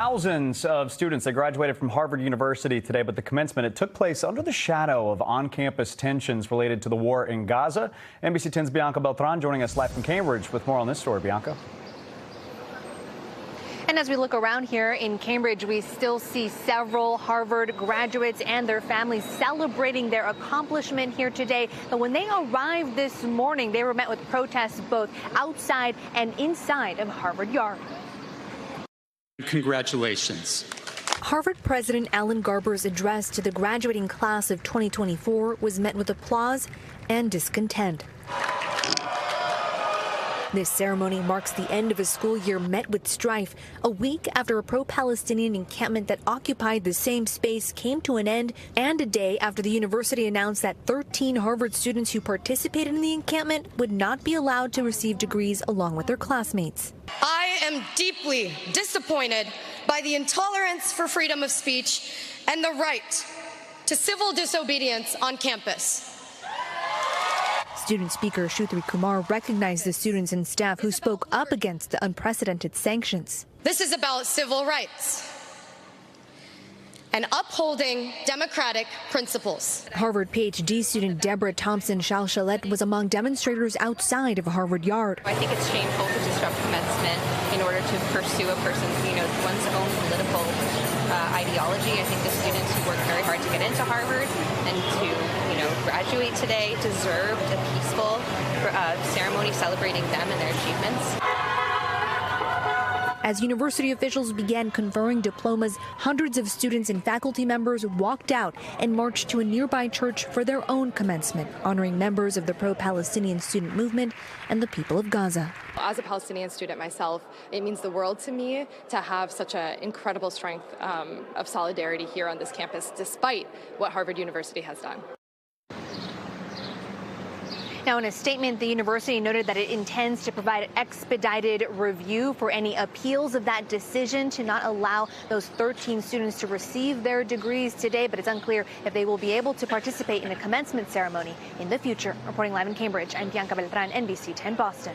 Thousands of students that graduated from Harvard University today, but the commencement, it took place under the shadow of on-campus tensions related to the war in Gaza. NBC 10's Bianca Beltran joining us live from Cambridge with more on this story. Bianca. And as we look around here in Cambridge, we still see several Harvard graduates and their families celebrating their accomplishment here today. But when they arrived this morning, they were met with protests both outside and inside of Harvard Yard. Congratulations. Harvard President Alan Garber's address to the graduating class of 2024 was met with applause and discontent. This ceremony marks the end of a school year met with strife, a week after a pro-Palestinian encampment that occupied the same space came to an end, and a day after the university announced that 13 Harvard students who participated in the encampment would not be allowed to receive degrees along with their classmates. I am deeply disappointed by the intolerance for freedom of speech and the right to civil disobedience on campus. Student speaker Shuthri Kumar recognized the students and staff who spoke up against the unprecedented sanctions. This is about civil rights and upholding democratic principles. Harvard PhD student Deborah Thompson-Shalshalet was among demonstrators outside of Harvard Yard. I think it's shameful to disrupt commencement in order to pursue a person's, one's own political ideology. I think the students who worked very hard to get into Harvard and to, graduate today deserved a peaceful ceremony celebrating them and their achievements. As university officials began conferring diplomas, hundreds of students and faculty members walked out and marched to a nearby church for their own commencement, honoring members of the pro-Palestinian student movement and the people of Gaza. As a Palestinian student myself, it means the world to me to have such an incredible strength of solidarity here on this campus, despite what Harvard University has done. Now, in a statement, the university noted that it intends to provide expedited review for any appeals of that decision to not allow those 13 students to receive their degrees today, but it's unclear if they will be able to participate in a commencement ceremony in the future. Reporting live in Cambridge, I'm Bianca Beltran, NBC 10 Boston.